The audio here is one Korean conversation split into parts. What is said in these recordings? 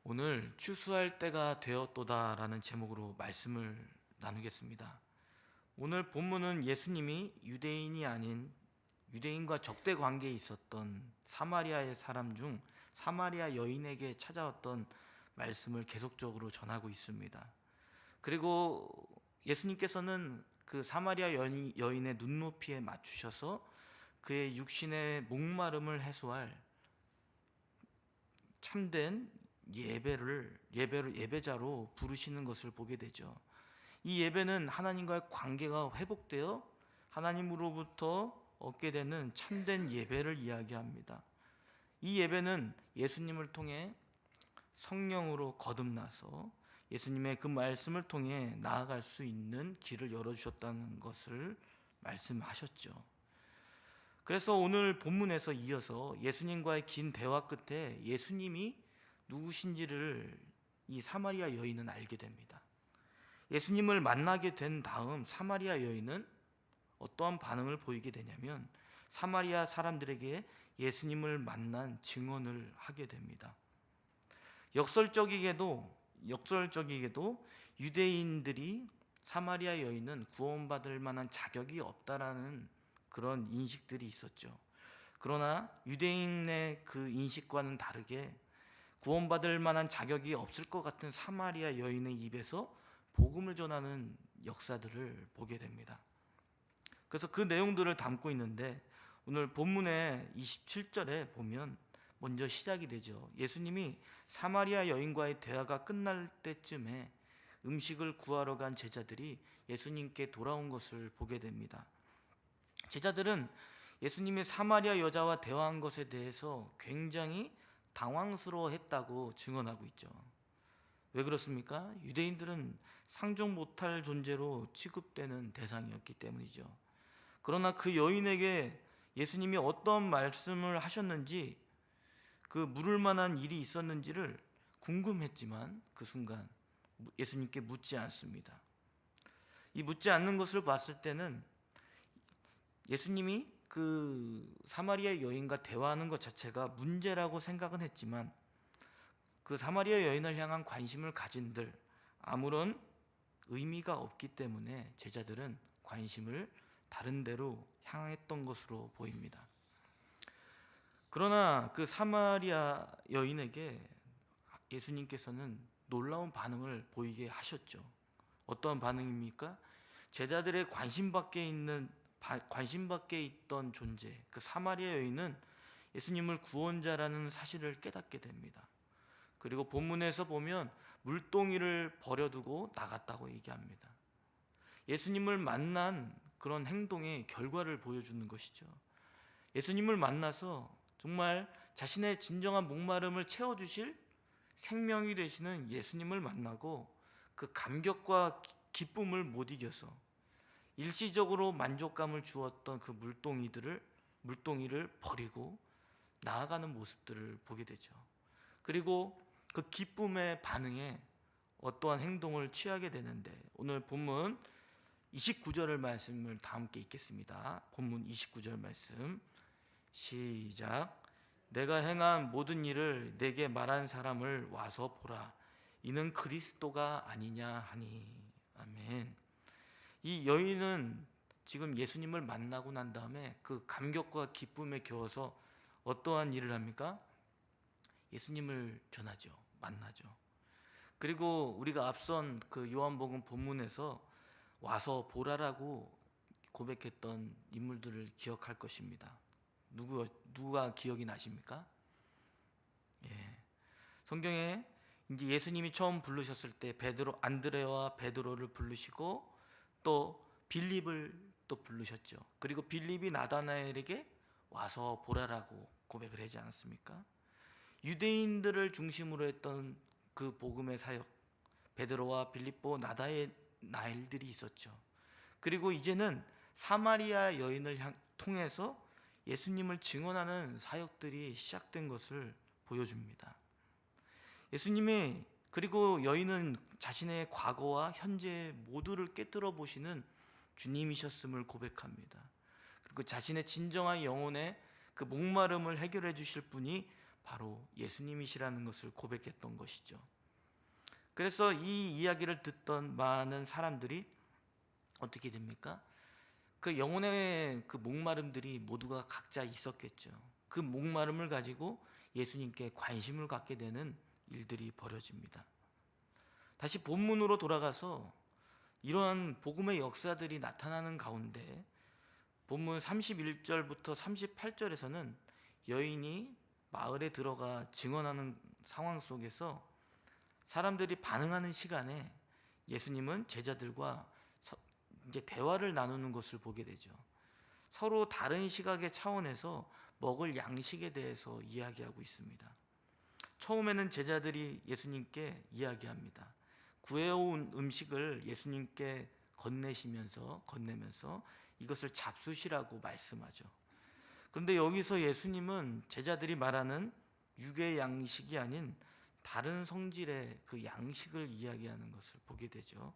오늘 추수할 때가 되었도다라는 제목으로 말씀을 나누겠습니다. 오늘 본문은 예수님이 유대인이 아닌 유대인과 적대 관계에 있었던 사마리아의 사람 중 사마리아 여인에게 찾아왔던 말씀을 계속적으로 전하고 있습니다. 그리고 예수님께서는 그 사마리아 여인의 눈높이에 맞추셔서 그의 육신의 목마름을 해소할 참된 예배자로 부르시는 것을 보게 되죠. 이 예배는 하나님과의 관계가 회복되어 하나님으로부터 얻게 되는 참된 예배를 이야기합니다. 이 예배는 예수님을 통해 성령으로 거듭나서 예수님의 그 말씀을 통해 나아갈 수 있는 길을 열어주셨다는 것을 말씀하셨죠. 그래서 오늘 본문에서 이어서 예수님과의 긴 대화 끝에 예수님이 누구신지를 이 사마리아 여인은 알게 됩니다. 예수님을 만나게 된 다음 사마리아 여인은 어떠한 반응을 보이게 되냐면 사마리아 사람들에게 예수님을 만난 증언을 하게 됩니다. 역설적이게도 유대인들이 사마리아 여인은 구원받을 만한 자격이 없다라는 그런 인식들이 있었죠. 그러나 유대인의 그 인식과는 다르게 구원받을 만한 자격이 없을 것 같은 사마리아 여인의 입에서 복음을 전하는 역사들을 보게 됩니다. 그래서 그 내용들을 담고 있는데 오늘 본문의 27절에 보면 먼저 시작이 되죠. 예수님이 사마리아 여인과의 대화가 끝날 때쯤에 음식을 구하러 간 제자들이 예수님께 돌아온 것을 보게 됩니다. 제자들은 예수님이 사마리아 여자와 대화한 것에 대해서 굉장히 당황스러워했다고 증언하고 있죠. 왜 그렇습니까? 유대인들은 상종 못할 존재로 취급되는 대상이었기 때문이죠. 그러나 그 여인에게 예수님이 어떤 말씀을 하셨는지, 그 물을 만한 일이 있었는지를 궁금했지만 그 순간 예수님께 묻지 않습니다. 이 묻지 않는 것을 봤을 때는 예수님이 그 사마리아 여인과 대화하는 것 자체가 문제라고 생각은 했지만 그 사마리아 여인을 향한 관심을 가진들 아무런 의미가 없기 때문에 제자들은 관심을 다른 데로 향했던 것으로 보입니다. 그러나 그 사마리아 여인에게 예수님께서는 놀라운 반응을 보이게 하셨죠. 어떤 반응입니까? 제자들의 관심 밖에 있던 존재, 그 사마리아 여인은 예수님을 구원자라는 사실을 깨닫게 됩니다. 그리고 본문에서 보면 물동이를 버려두고 나갔다고 얘기합니다. 예수님을 만난 그런 행동의 결과를 보여주는 것이죠. 예수님을 만나서 정말 자신의 진정한 목마름을 채워주실 생명이 되시는 예수님을 만나고 그 감격과 기쁨을 못 이겨서 일시적으로 만족감을 주었던 그 물동이를 버리고 나아가는 모습들을 보게 되죠. 그리고 그 기쁨의 반응에 어떠한 행동을 취하게 되는데 오늘 본문 29절을 말씀을 다 함께 읽겠습니다. 본문 29절 말씀 시작. 내가 행한 모든 일을 내게 말한 사람을 와서 보라. 이는 그리스도가 아니냐 하니. 아멘. 이 여인은 지금 예수님을 만나고 난 다음에 그 감격과 기쁨에 겨워서 어떠한 일을 합니까? 예수님을 전하죠. 만나죠. 그리고 우리가 앞선 그 요한복음 본문에서 와서 보라라고 고백했던 인물들을 기억할 것입니다. 누가 기억이 나십니까? 예. 성경에 이제 예수님이 처음 부르셨을 때 안드레와 베드로를 부르시고 또 빌립을 또 부르셨죠. 그리고 빌립이 나다나엘에게 와서 보라라고 고백을 하지 않았습니까? 유대인들을 중심으로 했던 그 복음의 사역, 베드로와 빌립보, 나다나엘들이 있었죠. 그리고 이제는 사마리아 여인을 통해서 예수님을 증언하는 사역들이 시작된 것을 보여줍니다. 예수님이 그리고 여인은 자신의 과거와 현재 모두를 깨뜨려 보시는 주님이셨음을 고백합니다. 그리고 자신의 진정한 영혼의 그 목마름을 해결해 주실 분이 바로 예수님이시라는 것을 고백했던 것이죠. 그래서 이 이야기를 듣던 많은 사람들이 어떻게 됩니까? 그 영혼의 그 목마름들이 모두가 각자 있었겠죠. 그 목마름을 가지고 예수님께 관심을 갖게 되는 일들이 벌어집니다. 다시 본문으로 돌아가서 이러한 복음의 역사들이 나타나는 가운데 본문 31절부터 38절에서는 여인이 마을에 들어가 증언하는 상황 속에서 사람들이 반응하는 시간에 예수님은 제자들과 이제 대화를 나누는 것을 보게 되죠. 서로 다른 시각의 차원에서 먹을 양식에 대해서 이야기하고 있습니다. 처음에는 제자들이 예수님께 이야기합니다. 구해온 음식을 예수님께 건네면서 이것을 잡수시라고 말씀하죠. 그런데 여기서 예수님은 제자들이 말하는 육의 양식이 아닌 다른 성질의 그 양식을 이야기하는 것을 보게 되죠.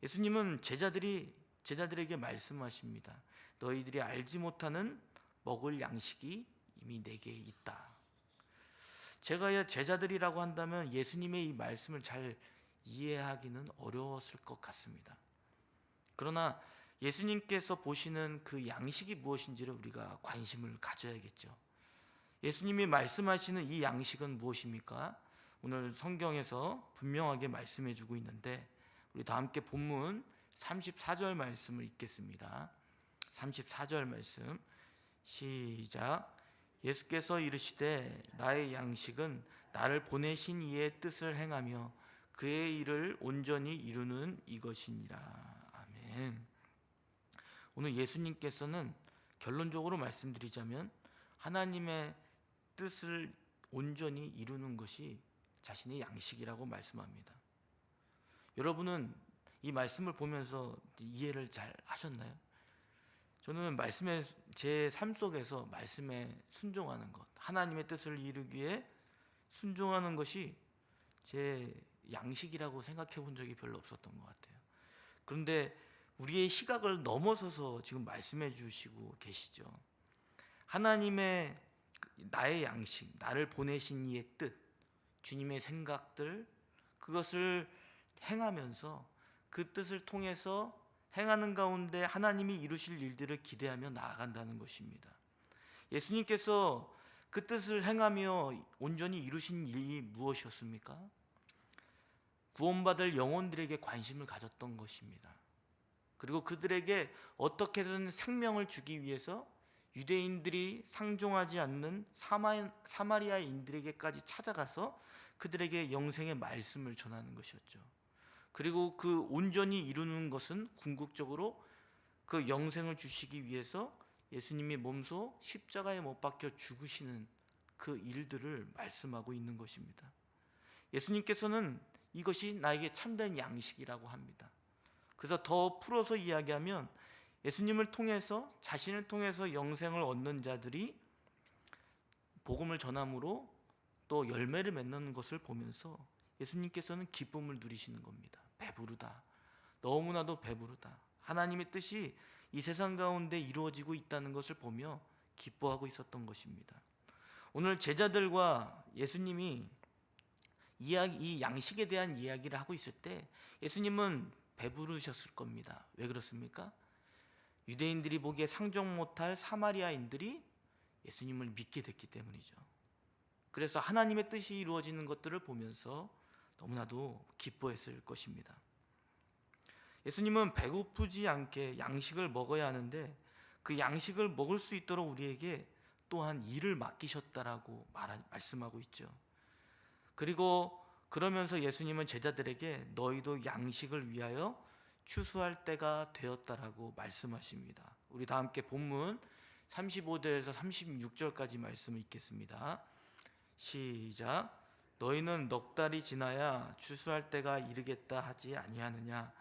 예수님은 제자들에게 말씀하십니다. 너희들이 알지 못하는 먹을 양식이 이미 내게 있다. 제가 제자들이라고 한다면 예수님의 이 말씀을 잘 이해하기는 어려웠을 것 같습니다. 그러나 예수님께서 보시는 그 양식이 무엇인지를 우리가 관심을 가져야겠죠. 예수님이 말씀하시는 이 양식은 무엇입니까? 오늘 성경에서 분명하게 말씀해 주고 있는데 우리 다 함께 본문 34절 말씀을 읽겠습니다. 34절 말씀 시작. 예수께서 이르시되 나의 양식은 나를 보내신 이의 뜻을 행하며 그의 일을 온전히 이루는 이것이니라. 아멘. 오늘 예수님께서는 결론적으로 말씀드리자면 하나님의 뜻을 온전히 이루는 것이 자신의 양식이라고 말씀합니다. 여러분은 이 말씀을 보면서 이해를 잘 하셨나요? 저는 말씀에 제 삶 속에서 말씀에 순종하는 것, 하나님의 뜻을 이루기 위해 순종하는 것이 제 양식이라고 생각해 본 적이 별로 없었던 것 같아요. 그런데 우리의 시각을 넘어서서 지금 말씀해 주시고 계시죠. 하나님의 나의 양식, 나를 보내신 이의 뜻, 주님의 생각들, 그것을 행하면서 그 뜻을 통해서 행하는 가운데 하나님이 이루실 일들을 기대하며 나아간다는 것입니다. 예수님께서 그 뜻을 행하며 온전히 이루신 일이 무엇이었습니까? 구원받을 영혼들에게 관심을 가졌던 것입니다. 그리고 그들에게 어떻게든 생명을 주기 위해서 유대인들이 상종하지 않는 사마리아인들에게까지 찾아가서 그들에게 영생의 말씀을 전하는 것이었죠. 그리고 그 온전히 이루는 것은 궁극적으로 그 영생을 주시기 위해서 예수님이 몸소 십자가에 못 박혀 죽으시는 그 일들을 말씀하고 있는 것입니다. 예수님께서는 이것이 나에게 참된 양식이라고 합니다. 그래서 더 풀어서 이야기하면 예수님을 통해서 자신을 통해서 영생을 얻는 자들이 복음을 전함으로 또 열매를 맺는 것을 보면서 예수님께서는 기쁨을 누리시는 겁니다. 배부르다. 너무나도 배부르다. 하나님의 뜻이 이 세상 가운데 이루어지고 있다는 것을 보며 기뻐하고 있었던 것입니다. 오늘 제자들과 예수님이 이 양식에 대한 이야기를 하고 있을 때 예수님은 배부르셨을 겁니다. 왜 그렇습니까? 유대인들이 보기에 상종 못할 사마리아인들이 예수님을 믿게 됐기 때문이죠. 그래서 하나님의 뜻이 이루어지는 것들을 보면서 너무나도 기뻐했을 것입니다. 예수님은 배고프지 않게 양식을 먹어야 하는데 그 양식을 먹을 수 있도록 우리에게 또한 일을 맡기셨다라고 말씀하고 있죠. 그리고 그러면서 예수님은 제자들에게 너희도 양식을 위하여 추수할 때가 되었다라고 말씀하십니다. 우리 다 함께 본문 35절에서 36절까지 말씀을 읽겠습니다. 시작. 너희는 넉 달이 지나야 추수할 때가 이르겠다 하지 아니하느냐.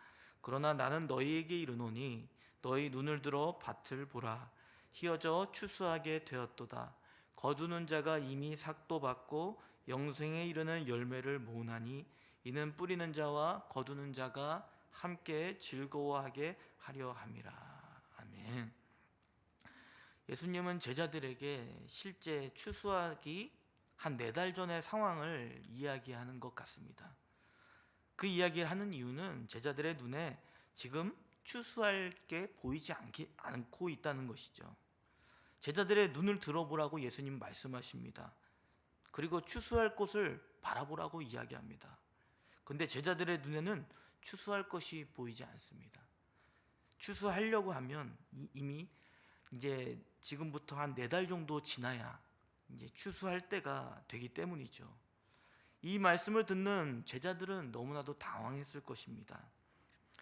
그러나 나는 너희에게 이르노니 너희 눈을 들어 밭을 보라. 희어져 추수하게 되었도다. 거두는 자가 이미 삭도 받고 영생에 이르는 열매를 모으나니 이는 뿌리는 자와 거두는 자가 함께 즐거워하게 하려 함이라. 아멘. 예수님은 제자들에게 실제 추수하기 한 4달 전의 상황을 이야기하는 것 같습니다. 그 이야기를 하는 이유는 제자들의 눈에 지금 추수할 게 보이지 않고 있다는 것이죠. 제자들의 눈을 들어보라고 예수님 말씀하십니다. 그리고 추수할 곳을 바라보라고 이야기합니다. 근데 제자들의 눈에는 추수할 것이 보이지 않습니다. 추수하려고 하면 이미 이제 지금부터 한 4달 정도 지나야 이제 추수할 때가 되기 때문이죠. 이 말씀을 듣는 제자들은 너무나도 당황했을 것입니다.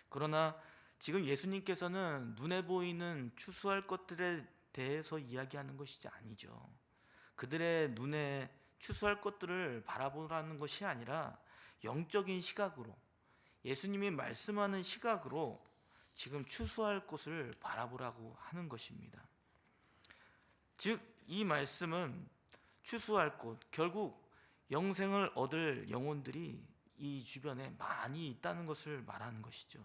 그러나 지금 예수님께서는 눈에 보이는 추수할 것들에 대해서 이야기하는 것이 아니죠. 그들의 눈에 추수할 것들을 바라보라는 것이 아니라 영적인 시각으로, 예수님이 말씀하는 시각으로 지금 추수할 것을 바라보라고 하는 것입니다. 즉, 이 말씀은 추수할 곳, 결국 영생을 얻을 영혼들이 이 주변에 많이 있다는 것을 말하는 것이죠.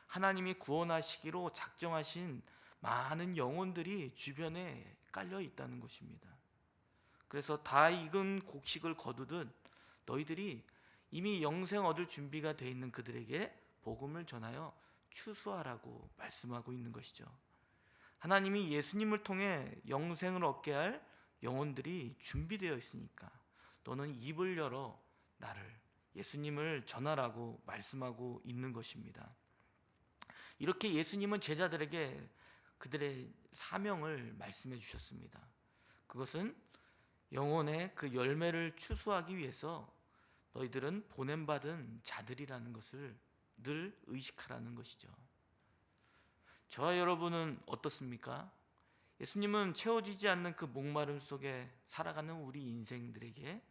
하나님이 구원하시기로 작정하신 많은 영혼들이 주변에 깔려 있다는 것입니다. 그래서 다 익은 곡식을 거두듯 너희들이 이미 영생 얻을 준비가 되어 있는 그들에게 복음을 전하여 추수하라고 말씀하고 있는 것이죠. 하나님이 예수님을 통해 영생을 얻게 할 영혼들이 준비되어 있으니까 너는 입을 열어 나를, 예수님을 전하라고 말씀하고 있는 것입니다. 이렇게 예수님은 제자들에게 그들의 사명을 말씀해 주셨습니다. 그것은 영혼의 그 열매를 추수하기 위해서 너희들은 보냄받은 자들이라는 것을 늘 의식하라는 것이죠. 저와 여러분은 어떻습니까? 예수님은 채워지지 않는 그 목마름 속에 살아가는 우리 인생들에게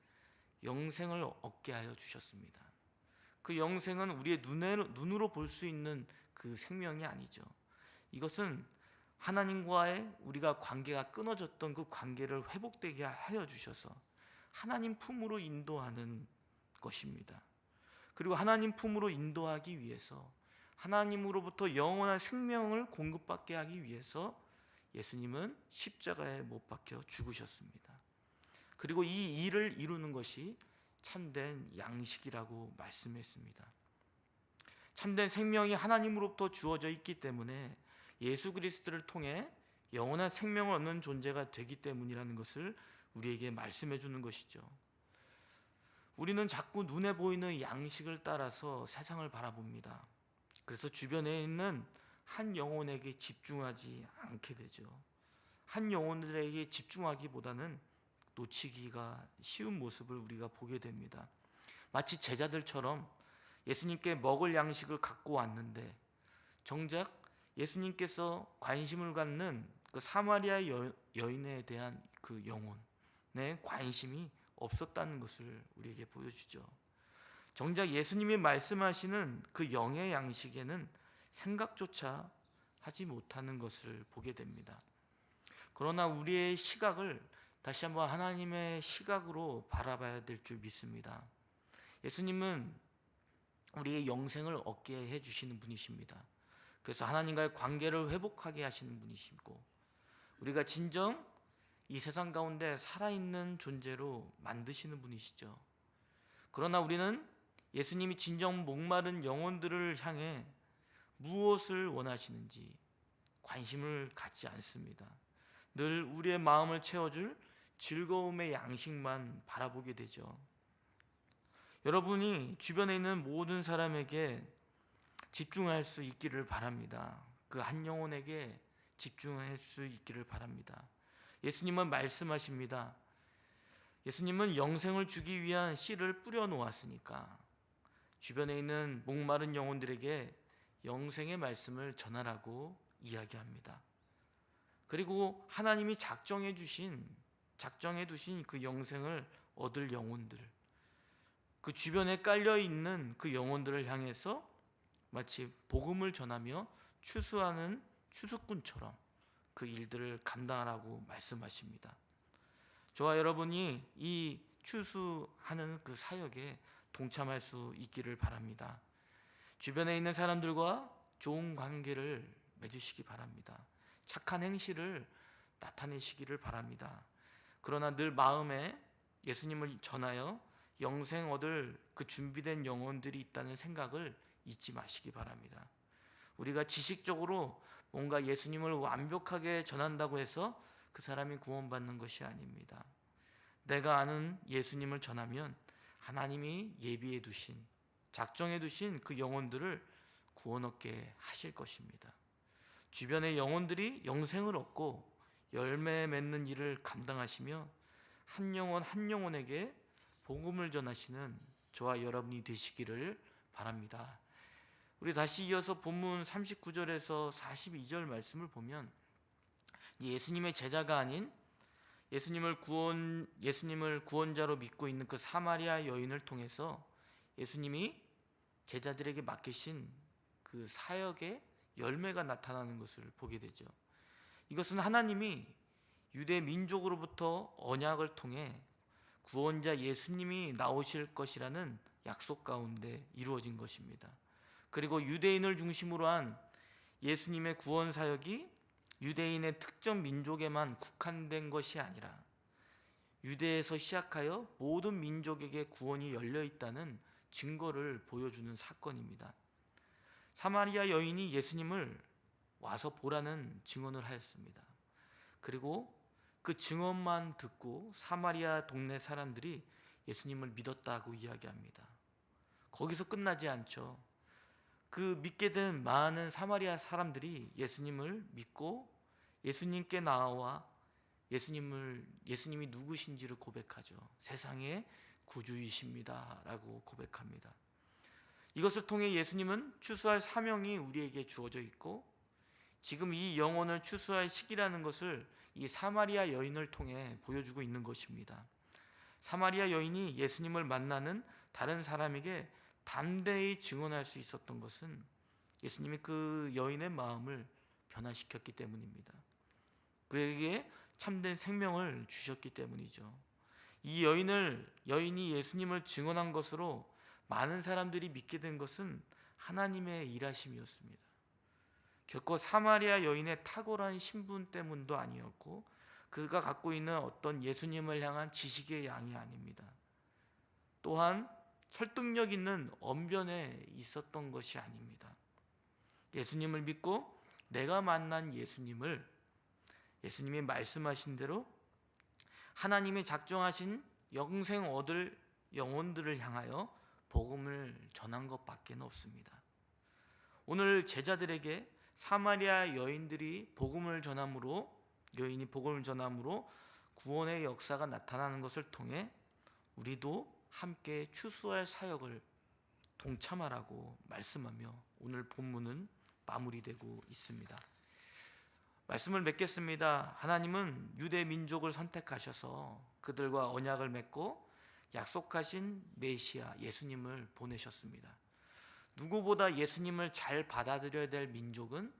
영생을 얻게 하여 주셨습니다. 그 영생은 우리의 눈으로 볼 수 있는 그 생명이 아니죠. 이것은 하나님과의 우리가 관계가 끊어졌던 그 관계를 회복되게 하여 주셔서 하나님 품으로 인도하는 것입니다. 그리고 하나님 품으로 인도하기 위해서, 하나님으로부터 영원한 생명을 공급받게 하기 위해서 예수님은 십자가에 못 박혀 죽으셨습니다. 그리고 이 일을 이루는 것이 참된 양식이라고 말씀했습니다. 참된 생명이 하나님으로부터 주어져 있기 때문에 예수 그리스도를 통해 영원한 생명을 얻는 존재가 되기 때문이라는 것을 우리에게 말씀해 주는 것이죠. 우리는 자꾸 눈에 보이는 양식을 따라서 세상을 바라봅니다. 그래서 주변에 있는 한 영혼에게 집중하지 않게 되죠. 한 영혼들에게 집중하기보다는 놓치기가 쉬운 모습을 우리가 보게 됩니다. 마치 제자들처럼 예수님께 먹을 양식을 갖고 왔는데 정작 예수님께서 관심을 갖는 그 사마리아 여인에 대한 그 영혼의 관심이 없었다는 것을 우리에게 보여주죠. 정작 예수님이 말씀하시는 그 영의 양식에는 생각조차 하지 못하는 것을 보게 됩니다. 그러나 우리의 시각을 다시 한번 하나님의 시각으로 바라봐야 될 줄 믿습니다. 예수님은 우리의 영생을 얻게 해주시는 분이십니다. 그래서 하나님과의 관계를 회복하게 하시는 분이시고 우리가 진정 이 세상 가운데 살아있는 존재로 만드시는 분이시죠. 그러나 우리는 예수님이 진정 목마른 영혼들을 향해 무엇을 원하시는지 관심을 갖지 않습니다. 늘 우리의 마음을 채워줄 즐거움의 양식만 바라보게 되죠. 여러분이 주변에 있는 모든 사람에게 집중할 수 있기를 바랍니다. 그 한 영혼에게 집중할 수 있기를 바랍니다. 예수님은 말씀하십니다. 예수님은 영생을 주기 위한 씨를 뿌려 놓았으니까 주변에 있는 목마른 영혼들에게 영생의 말씀을 전하라고 이야기합니다. 그리고 하나님이 작정해 두신 그 영생을 얻을 영혼들, 그 주변에 깔려 있는 그 영혼들을 향해서 마치 복음을 전하며 추수하는 추수꾼처럼 그 일들을 감당하라고 말씀하십니다. 저와 여러분이 이 추수하는 그 사역에 동참할 수 있기를 바랍니다. 주변에 있는 사람들과 좋은 관계를 맺으시기 바랍니다. 착한 행실을 나타내시기를 바랍니다. 그러나 늘 마음에 예수님을 전하여 영생 얻을 그 준비된 영혼들이 있다는 생각을 잊지 마시기 바랍니다. 우리가 지식적으로 뭔가 예수님을 완벽하게 전한다고 해서 그 사람이 구원받는 것이 아닙니다. 내가 아는 예수님을 전하면 하나님이 예비해 두신, 작정해 두신 그 영혼들을 구원 얻게 하실 것입니다. 주변의 영혼들이 영생을 얻고 열매 맺는 일을 감당하시며 한 영혼 한 영혼에게 복음을 전하시는 저와 여러분이 되시기를 바랍니다. 우리 다시 이어서 본문 39절에서 42절 말씀을 보면 예수님의 제자가 아닌 예수님을 구원자로 믿고 있는 그 사마리아 여인을 통해서 예수님이 제자들에게 맡기신 그 사역의 열매가 나타나는 것을 보게 되죠. 이것은 하나님이 유대 민족으로부터 언약을 통해 구원자 예수님이 나오실 것이라는 약속 가운데 이루어진 것입니다. 그리고 유대인을 중심으로 한 예수님의 구원 사역이 유대인의 특정 민족에만 국한된 것이 아니라 유대에서 시작하여 모든 민족에게 구원이 열려 있다는 증거를 보여주는 사건입니다. 사마리아 여인이 예수님을 와서 보라는 증언을 하였습니다. 그리고 그 증언만 듣고 사마리아 동네 사람들이 예수님을 믿었다고 이야기합니다. 거기서 끝나지 않죠. 그 믿게 된 많은 사마리아 사람들이 예수님을 믿고 예수님께 나와 예수님이 누구신지를 고백하죠. 세상의 구주이십니다 라고 고백합니다. 이것을 통해 예수님은 추수할 사명이 우리에게 주어져 있고 지금 이 영혼을 추수할 시기라는 것을 이 사마리아 여인을 통해 보여주고 있는 것입니다. 사마리아 여인이 예수님을 만나는 다른 사람에게 담대히 증언할 수 있었던 것은 예수님이 그 여인의 마음을 변화시켰기 때문입니다. 그에게 참된 생명을 주셨기 때문이죠. 이 여인이 예수님을 증언한 것으로 많은 사람들이 믿게 된 것은 하나님의 일하심이었습니다. 결코 사마리아 여인의 탁월한 신분 때문도 아니었고 그가 갖고 있는 어떤 예수님을 향한 지식의 양이 아닙니다. 또한 설득력 있는 언변에 있었던 것이 아닙니다. 예수님을 믿고 내가 만난 예수님이 말씀하신 대로 하나님이 작정하신 영생 얻을 영혼들을 향하여 복음을 전한 것밖에 없습니다. 오늘 제자들에게 사마리아 여인이 복음을 전함으로 구원의 역사가 나타나는 것을 통해 우리도 함께 추수할 사역을 동참하라고 말씀하며 오늘 본문은 마무리되고 있습니다. 말씀을 맺겠습니다. 하나님은 유대 민족을 선택하셔서 그들과 언약을 맺고 약속하신 메시아 예수님을 보내셨습니다. 누구보다 예수님을 잘 받아들여야 될 민족은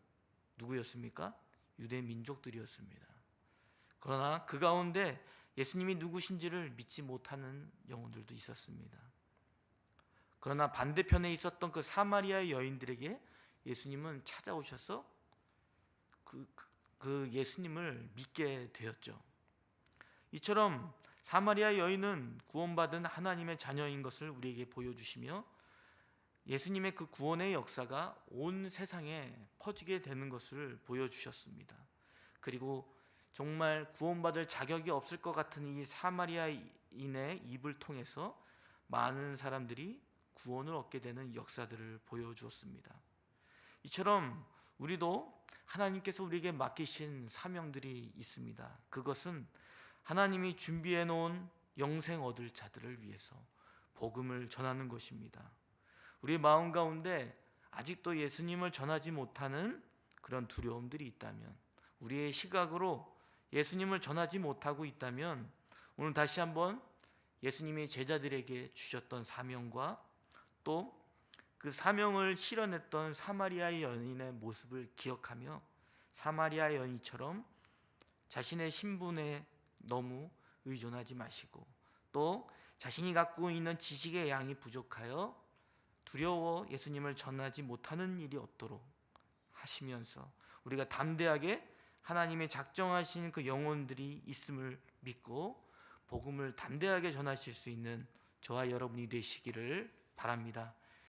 누구였습니까? 유대 민족들이었습니다. 그러나 그 가운데 예수님이 누구신지를 믿지 못하는 영혼들도 있었습니다. 그러나 반대편에 있었던 그 사마리아 여인들에게 예수님은 찾아오셔서 그 예수님을 믿게 되었죠. 이처럼 사마리아 여인은 구원받은 하나님의 자녀인 것을 우리에게 보여주시며 예수님의 그 구원의 역사가 온 세상에 퍼지게 되는 것을 보여주셨습니다. 그리고 정말 구원받을 자격이 없을 것 같은 이 사마리아인의 입을 통해서 많은 사람들이 구원을 얻게 되는 역사들을 보여주었습니다. 이처럼 우리도 하나님께서 우리에게 맡기신 사명들이 있습니다. 그것은 하나님이 준비해 놓은 영생 얻을 자들을 위해서 복음을 전하는 것입니다. 우리의 마음 가운데 아직도 예수님을 전하지 못하는 그런 두려움들이 있다면, 우리의 시각으로 예수님을 전하지 못하고 있다면 오늘 다시 한번 예수님이 제자들에게 주셨던 사명과 또 그 사명을 실현했던 사마리아 여인의 모습을 기억하며 사마리아 여인처럼 자신의 신분에 너무 의존하지 마시고 또 자신이 갖고 있는 지식의 양이 부족하여 두려워 예수님을 전하지 못하는 일이 없도록 하시면서 우리가 담대하게 하나님의 작정하신 그 영혼들이 있음을 믿고 복음을 담대하게 전하실 수 있는 저와 여러분이 되시기를 바랍니다.